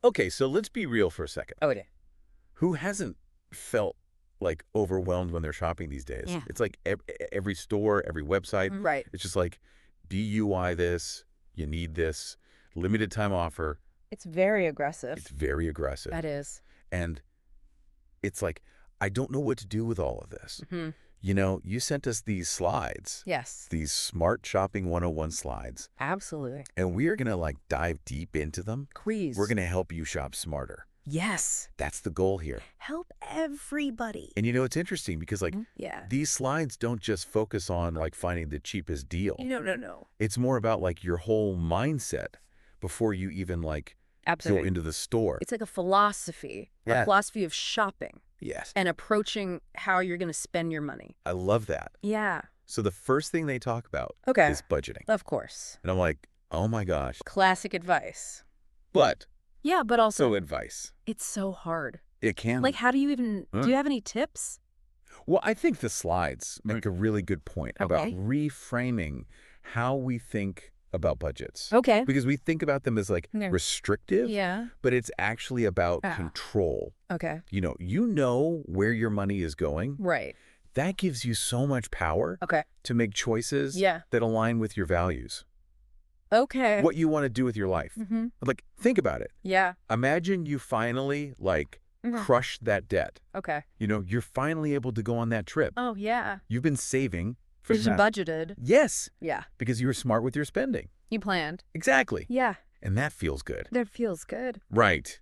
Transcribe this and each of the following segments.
Okay, so let's be real for a second. Oh, yeah. Who hasn't felt like overwhelmed when they're shopping these days? Yeah. It's like every store, every website. Right. It's just like, DUI this, you need this, limited time offer. It's very aggressive. It's very aggressive. That is. And it's like, I don't know what to do with all of this. Mm-hmm. You know, you sent us these slides. Yes. These Smart Shopping 101 slides. Absolutely. And we are going to like dive deep into them. Please. We're going to help you shop smarter. Yes. That's the goal here. Help everybody. And you know, it's interesting because like Yeah. these slides don't just focus on like finding the cheapest deal. No. It's more about like your whole mindset before you even like Absolutely. go into the store. It's like a philosophy. Yeah. A philosophy of shopping Yes. and approaching how you're going to spend your money. I love that. Yeah. So the first thing they talk about Okay. is budgeting. Of course. And I'm like, oh my gosh. Classic advice. But Yeah, but also so advice. it's so hard. It can. Like, how do you even, do you have any tips? Well, I think the slides make a really good point about Okay. reframing how we think about budgets. Okay. Because we think about them as like Yeah. restrictive, Yeah. but it's actually about Ah. control. Okay. You know where your money is going. Right. That gives you so much power Okay. to make choices Yeah. that align with your values. Okay. What you want to do with your life. Mm-hmm. Like, think about it. Yeah. Imagine you finally like Mhm. crushed that debt. Okay. You're finally able to go on that trip. Oh, yeah. You've been saving for It's the past- budgeted. Yes, Yeah. because you were smart with your spending. You planned. Exactly. Yeah. And that feels good. That feels good. Right.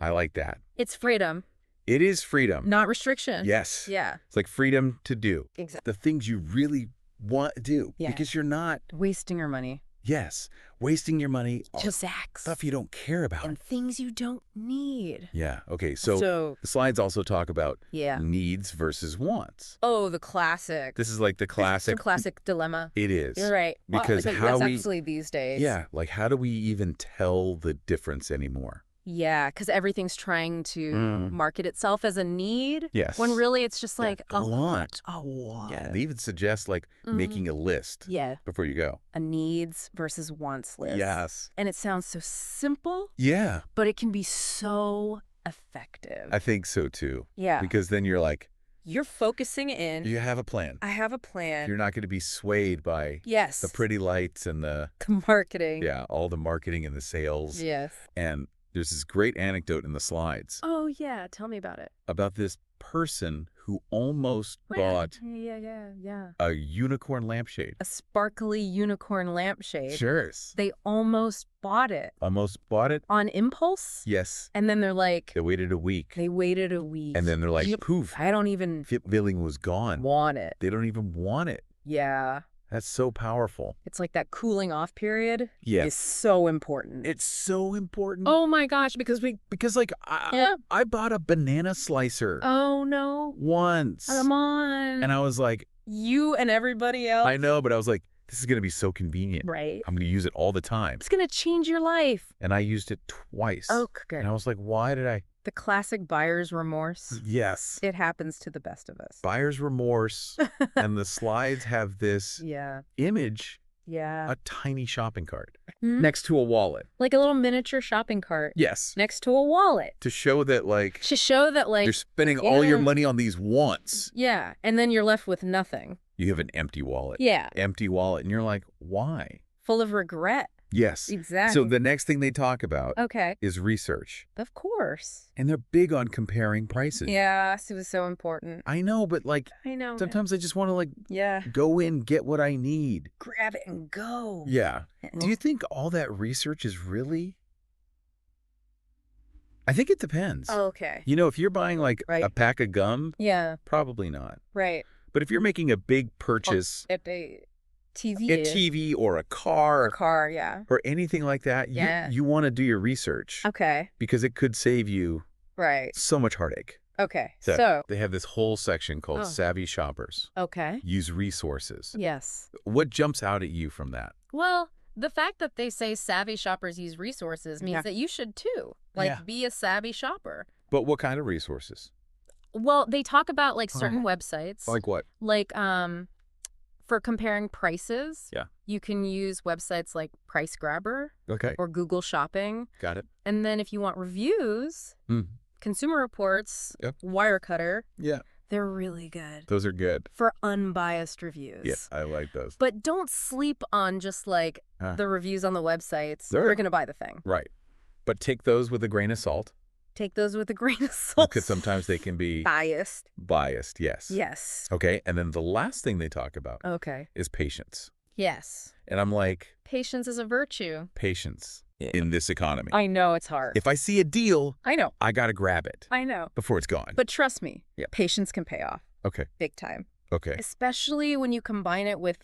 I like that. It's freedom, It is freedom. not restriction. Yes. Yeah. It's like freedom to do Exactly. the things you really want to do. Yeah. Because you're not, Wasting your money. yes, wasting your money on Just acts. stuff you don't care about. And things you don't need. Yeah. Okay. So the slides also talk about yeah. needs versus wants. Oh, the classic. This is like the It's classic. a classic dilemma. It is. You're right. Because Like, how that's we- actually these days. Yeah. Like, how do we even tell the difference anymore? Yeah, because everything's trying to market itself as a need. Yes. When really it's just like a want. A want. Yeah. They even suggest like making a list Yeah. before you go. A needs versus wants list. Yes. And it sounds so simple, Yeah. but it can be so effective. I think so too. Yeah. Because then you're like, You're focusing in. you have a plan. I have a plan. You're not going to be swayed by Yes. the pretty lights and the, marketing. all the marketing and the sales. Yes. And there's this great anecdote in the slides Oh, yeah. Tell me about it. about this person who almost bought Yeah. a unicorn lampshade. A sparkly unicorn lampshade. Sure. They almost bought it Almost bought it. on impulse. Yes. And then they're like, They waited a week. they waited a week. And then they're like, Yep. poof, I don't even feeling was gone. want it. They don't even want it. Yeah. That's so powerful. It's like that cooling off period Yes. is so important. It's so important. Oh my gosh, because Because like I bought a banana slicer oh no. once. Come on. And I was like, You and everybody else. I know, but I was like, this is going to be so convenient. Right. I'm going to use it all the time. It's going to change your life. And I used it twice. Oh, good. And I was like, why did I? The classic buyer's remorse. Yes. It happens to the best of us. Buyer's remorse. And the slides have this Yeah. image, Yeah. a tiny shopping cart Hmm? next to a wallet. Like a little miniature shopping cart Yes. next to a wallet. To show that like To show that like, you're spending all your yeah. money on these wants. yeah. And then you're left with nothing. You have an empty wallet. Yeah. Empty wallet. And you're like, why? Full of regret. Yes. Exactly. So the next thing they talk about Okay. is research. Of course. And they're big on comparing prices. Yes, it was so important. I know, but like I know. sometimes I just want to like Yeah. go in, get what I need. Grab it and go. Yeah. Do you think all that research is really? I think it depends. Oh, okay. If you're buying like Right. a pack of gum, Yeah. probably not. Right. But if you're making a big purchase, At a TV. a TV or a car car. Yeah. or anything like that, Yeah. you want to do your research Okay. because it could save you Right. so much heartache. Okay. So, So. they have this whole section called Oh. Savvy Shoppers. Okay. Use resources. Yes. What jumps out at you from that? Well, the fact that they say savvy shoppers use resources means Yeah. that you should too. Like, Yeah. be a savvy shopper. But what kind of resources? Well, they talk about like certain websites. Like what? Like For comparing prices, Yeah. you can use websites like Price Grabber Okay. or Google Shopping. Got it. And then if you want reviews, Mm. Consumer Reports, Yep. Wirecutter, Yeah. they're really good Those are good. for unbiased reviews. Yeah, I like those. But don't sleep on just like the reviews on the websites. Sure. You're going to buy the thing. Right. But take those with a grain of salt. Take those with a grain of salt. Because sometimes they can be biased. biased, yes. Yes. Okay, and then the last thing they talk about Okay. is patience. Yes. And I'm like, Patience is a virtue. patience in this economy. I know it's hard. If I see a deal, I know. I got to grab it I know. before it's gone. But trust me, Yeah. patience can pay off Okay, big time. okay. Especially when you combine it with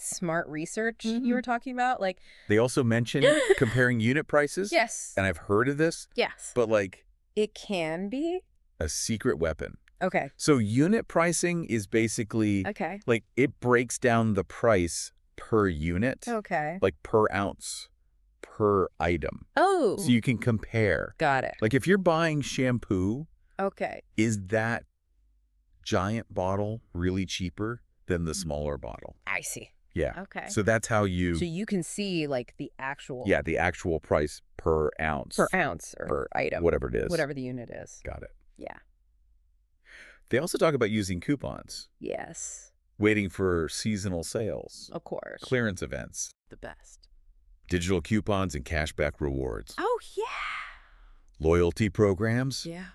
smart research you were talking about. Like, They also mention comparing unit prices. yes. And I've heard of this, Yes. but like It can be. a secret weapon. Okay. So unit pricing is basically Okay. like it breaks down the price per unit, Okay. like per ounce, per item. Oh. So you can compare. Got it. Like if you're buying shampoo, Okay. is that giant bottle really cheaper than the smaller bottle? I see. Yeah. Okay. So that's how you, So you can see like the actual yeah, the actual price per ounce. per ounce or per item. whatever it is. Whatever the unit is. Got it. Yeah. They also talk about using coupons, Yes. waiting for seasonal sales, Of course. clearance events, The best. digital coupons and cashback rewards, Oh, yeah. loyalty programs, Yeah.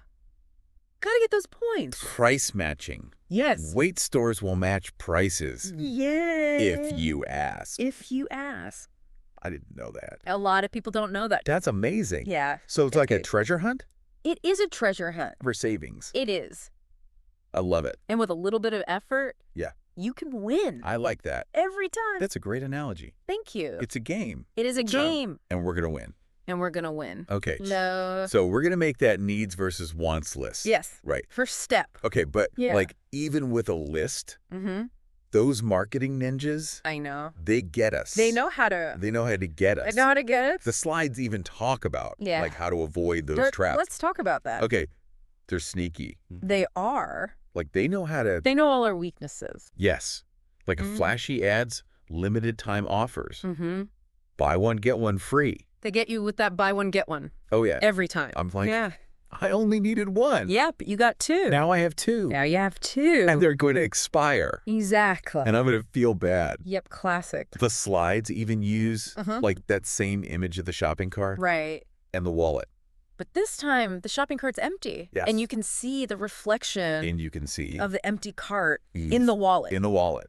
Gotta get those points. price matching. Yes. Wait stores will match prices Yeah. if you ask. If you ask. I didn't know that. A lot of people don't know that. That's amazing. Yeah. So it's like a Okay. treasure hunt It is a treasure hunt. for savings. It is. I love it. And with a little bit of effort, Yeah. you can win. I like that. Every time. That's a great analogy. Thank you. It's a game, It is a game. and we're going to win. And we're going to win. Okay. No. So we're going to make that needs versus wants list. Yes. Right. First step. Okay, but Yeah. like even with a list, Mm-hmm. those marketing ninjas, I know. they get us. They know how to. They know how to get They us. know how to get it. The slides even talk about Yeah. like how to avoid those They're- traps. Let's talk about that. Okay. They're sneaky. They are. Like they know how to, They know all our weaknesses. yes. Like Mhm. flashy ads, limited time offers. Mm-hmm. Buy one, get one free. They get you with that buy one, get one Oh yeah. every time. I'm like, yeah. I only needed one. Yeah, but you got two. Now I have two. Now you have two. And they're going to expire. Exactly. And I'm going to feel bad. Yep, classic. The slides even use Uh-huh. like that same image of the shopping cart Right. and the wallet. But this time, the shopping cart's empty. Yes. And you can see the reflection And you can see of the empty cart Yes. in the wallet, in the wallet,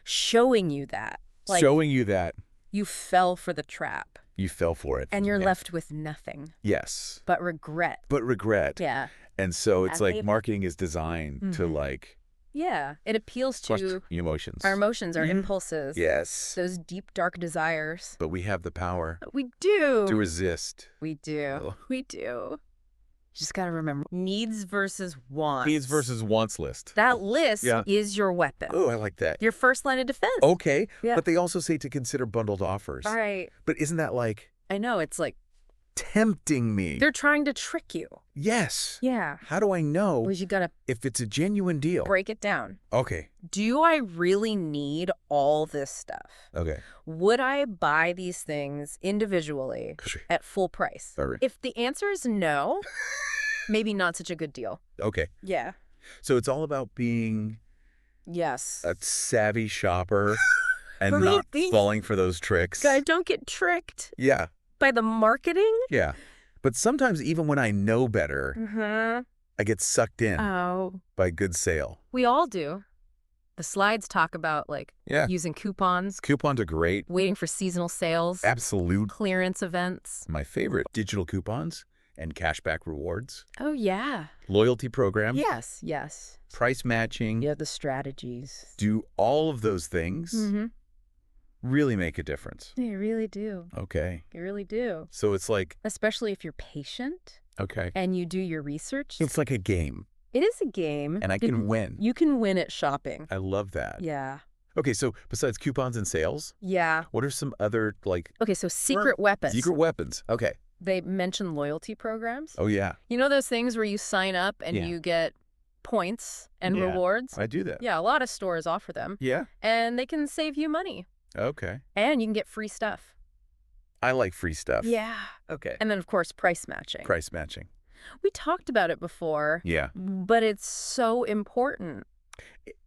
showing you that. Like, showing you that you fell for the trap, you fell for it. and you're Yeah. left with nothing Yes. but regret. But regret. Yeah. And so it's As like they- marketing is designed to Mhm. like Yeah. It appeals crush to emotions. our emotions, our Mhm. impulses. Yes. Those deep, dark desires. But we have the power We do. to resist. We do. Oh. We do. Just got to remember needs versus wants. Needs versus wants list. That list Yeah. is your weapon. Oh, I like that. Your first line of defense. Okay. Yeah. But they also say to consider bundled offers. All right. But isn't that like I know. It's like tempting me? they're trying to trick you. Yes. Yeah. How do I know Well, you got to if it's a genuine deal? break it down. Okay. Do I really need all this stuff? Okay. Would I buy these things individually at full price? Sorry. If the answer is no, maybe not such a good deal. Okay. Yeah. So it's all about being Yes. a savvy shopper and For me, not these- falling for those tricks. Guys, don't get tricked Yeah. by the marketing. Yeah. But sometimes even when I know better, Mm-hmm. I get sucked in Oh, by a good sale. we all do. The slides talk about like Yeah. using coupons, Coupons are great. waiting for seasonal sales, Absolute. clearance events. My favorite, digital coupons and cashback rewards, Oh, yeah. loyalty program, Yes, yes. price matching. Yeah, the strategies. Do all of those things Mm-hmm. really make a difference? They really do. Okay. They really do. So it's like, Especially if you're patient okay. and you do your research. It's like a game It is a game. and I can win. You can win at shopping. I love that. Yeah. Okay. So besides coupons and sales, Yeah. what are some other like Okay, so secret weapons. secret weapons? Okay. They mention loyalty programs. Oh, yeah. You know those things where you sign up and Yeah. you get points and Yeah. rewards. I do that. Yeah, a lot of stores offer them. Yeah? And they can save you money. Okay. And you can get free stuff. I like free stuff. Yeah. Okay. And then, of course, price matching. Price matching. We talked about it before. Yeah. But it's so important.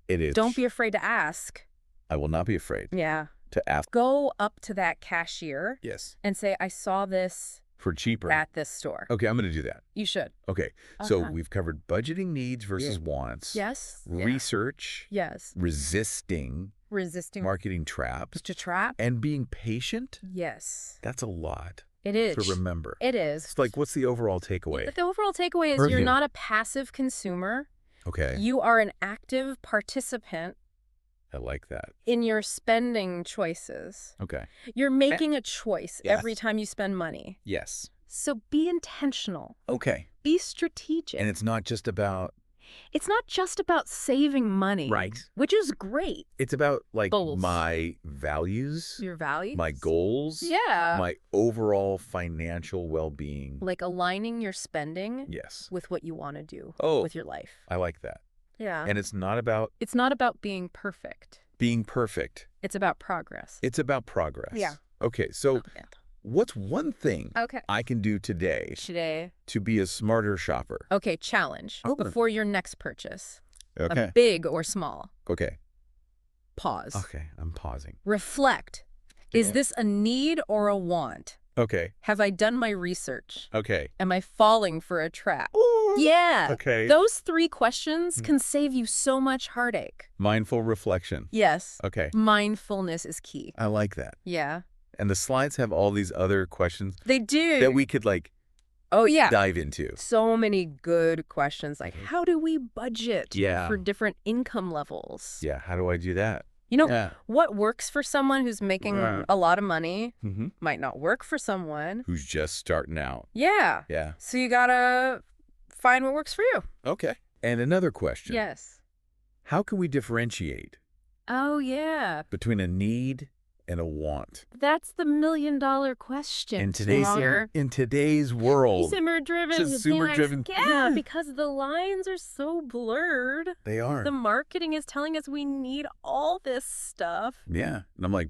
It is. Don't be afraid to ask. I will not be afraid Yeah. to ask. Go up to that cashier Yes. and say, I saw this For cheaper. at this store. Okay, I'm going to do that. You should. Okay. So Okay. we've covered budgeting needs versus wants. Yes. Yeah. Research. Yes. Resisting Resisting marketing traps. to trap. And being patient. Yes. That's a lot It is. to remember. It is. It's like, what's the overall takeaway? But the overall takeaway is Review. you're not a passive consumer. Okay. You are an active participant I like that. in your spending choices. Okay. You're making a choice Yes. every time you spend money. Yes. So be intentional. Okay. Be strategic. And it's not just about, It's not just about saving money. Right. Which is great. it's about like Goals. my values, Your values. my goals, Yeah. my overall financial well-being. Like aligning your spending Yes. with what you want to do Oh. with your life. I like that. Yeah. And it's not about It's not about being perfect. being perfect. It's about progress. It's about progress. Yeah. Okay. So what's one thing Okay. I can do today Today. to be a smarter shopper? Okay, challenge. Oh. Before your next purchase. Okay. Big or small. Okay. Pause. Okay. I'm pausing. Reflect. Is this a need or a want? Okay. Have I done my research? Okay. Am I falling for a trap? Ooh. Yeah. Okay. Those 3 questions can save you so much heartache. Mindful reflection. Yes. Okay. Mindfulness is key. I like that. Yeah. And the slides have all these other questions They do. that we could like Oh, yeah. dive into. So many good questions like, how do we budget Yeah. for different income levels? Yeah. How do I do that? You know, Yeah. what works for someone who's making Right. a lot of money Mm-hmm. might not work for someone. Who's just starting out. Yeah. Yeah. So you gotta find what works for you. Okay. And another question. Yes. How can we differentiate Oh, yeah. between a need and a want? That's the $1 million question. In today's Roger. world, Consumer-driven. Consumer-driven. Yeah, because the lines are so blurred. they are. The marketing is telling us we need all this stuff. Yeah. And I'm like,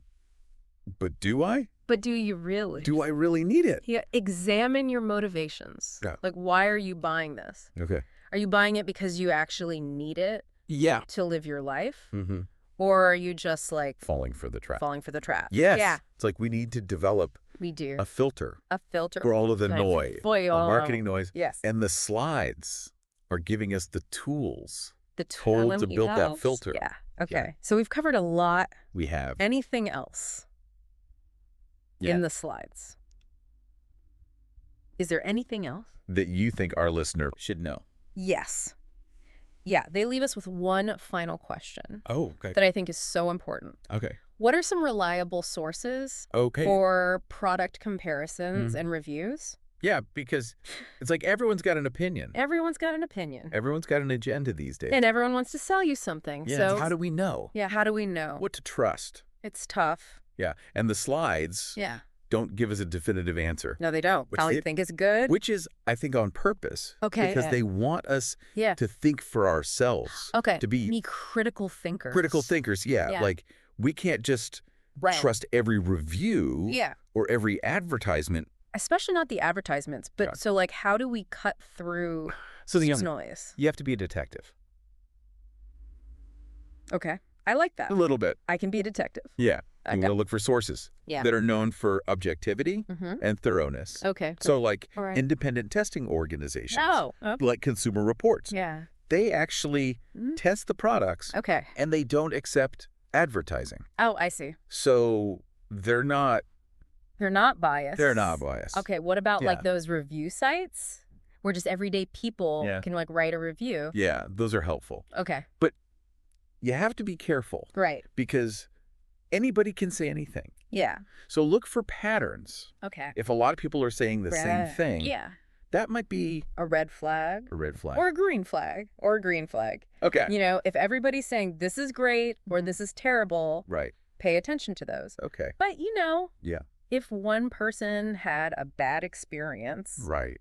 but do I? But do you really? Do I really need it? Yeah, examine your motivations. Yeah. Like, why are you buying this? Okay. Are you buying it because you actually need it Yeah. to live your life? Mm-hmm. Or are you just like Falling for the trap. falling for the trap? Yes. Yeah, It's like we need to develop we do. a filter A filter. for all of the Nice. noise, Boy, the marketing noise. Yes. And the slides are giving us the tools The told to build that else. filter. Yeah. Okay. So we've covered a lot. we have. Anything else in the slides? Is there anything else? that you think our listener should know. Yes. Yeah, they leave us with one final question Oh, okay. that I think is so important. Okay. What are some reliable sources Okay. for product comparisons and reviews? Yeah, because it's like everyone's got an opinion. Everyone's got an opinion. Everyone's got an agenda these days. And everyone wants to sell you something. yeah. So How do we know yeah, how do we know? what to trust? It's tough. Yeah. And the slides Yeah. don't give us a definitive answer, No, they don't. Which Probably they- think it's good. which is, I think, on purpose. Okay, Because yeah. they want us Yeah. to think for ourselves. Okay. To be critical thinkers. critical thinkers. Yeah. Yeah. Like we can't just Right. trust every review Yeah. or every advertisement. Especially not the advertisements. But Yeah. so like how do we cut through So this noise? you have to be a detective. Okay. I like that. A little bit. I can be a detective. Yeah. I You want know. to look for sources Yeah. that are known for objectivity Mm-hmm. and thoroughness. Okay. So like All right. independent testing organizations, Oh. Okay. like Consumer Reports, Yeah. they actually Mhm. test the products Okay. and they don't accept advertising. Oh, I see. So they're not biased. they're not biased. Okay. What about Yeah. like those review sites where just everyday people Yeah. can like write a review? Yeah, those are helpful. Okay. You have to be careful Right. because anybody can say anything. Yeah. So look for patterns. Okay. If a lot of people are saying the same Right. thing, Yeah. that might be A red flag. a red flag. Or a green flag. Or a green flag. Okay. You know, if everybody's saying this is great or this is terrible, Right. pay attention to those. Okay. But, you know, Yeah. if one person had a bad experience, Right.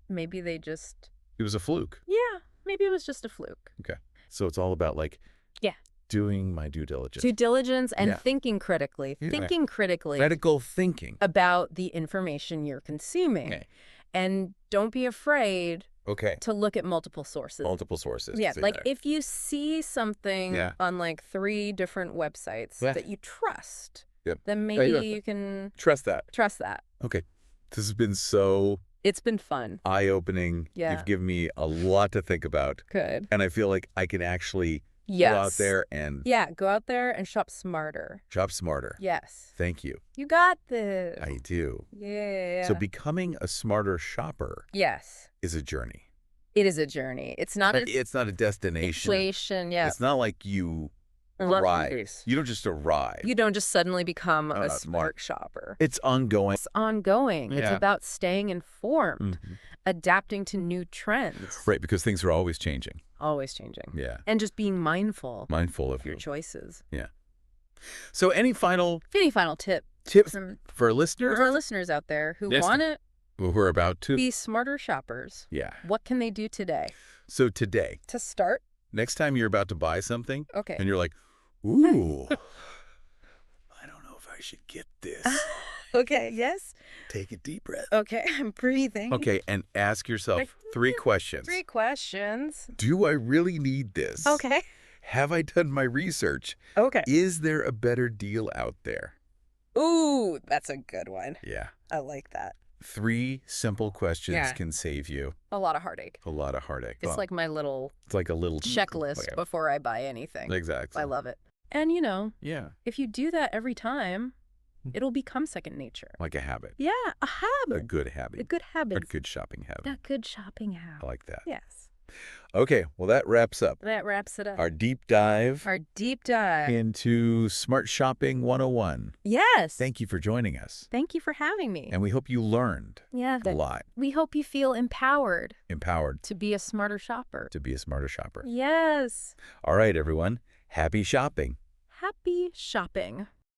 maybe they just, It was a fluke. yeah, maybe it was just a fluke. Okay. So it's all about like Yeah. doing my due diligence. Due diligence and Yeah. thinking critically. Yeah. Thinking critically Critical thinking. about the information you're consuming. Okay. And don't be afraid Okay. to look at multiple sources. Multiple sources. Yeah, See like there. if you see something Yeah. on like 3 different websites Yeah. that you trust, Yep. then maybe yeah. you can Trust that. trust that. Okay. This has been so It's been fun. eye-opening. Yeah. You've given me a lot to think about. Good. And I feel like I can actually Yes. go out there and Yeah, go out there and shop smarter. shop smarter. Yes. Thank you. You got this. I do. Yeah. So becoming a smarter shopper yes. is a journey. It is a journey. It's not a It's not a destination. inflation. Yeah. It's not like you Love arrive. this. You don't just arrive. You don't just suddenly become a no. smart shopper. It's ongoing. It's ongoing. It's Yeah. about staying informed, Mhm. adapting to new trends. Right, because things are always changing. Always changing. Yeah. And just being mindful Mindful of of your choices. So any final Any final tip tips from for for listeners our listeners out there who Yes. want to who are about to? be smarter shoppers? Yeah. What can they do today? So today, To start? next time you're about to buy something Okay. and you're like, ooh, I don't know if I should get this. Okay, yes. Take a deep breath. Okay, I'm breathing. Okay, and ask yourself Like, 3 questions. 3 questions. Do I really need this? Okay. Have I done my research? Okay. Is there a better deal out there? Ooh, that's a good one. Yeah. I like that. 3 simple questions Yeah. can save you A lot of heartache. a lot of heartache. It's like my little it's like a little checklist Okay. before I buy anything. Exactly. I love it. And, you know, Yeah, if you do that every time, Hmm. it'll become second nature. like a habit. Yeah, a A habit. good habit. A good habit. A good shopping habit. A good shopping I habit. like that. Yes. Okay, well that wraps up That wraps it up. our deep dive Our deep dive. into Smart Shopping 101. Yes. Thank you for joining us. Thank you for having me. And we hope you learned Yeah. a lot, We hope you feel empowered empowered to be a smarter shopper. to be a smarter shopper. Yes. All right, everyone. Happy shopping. Happy shopping.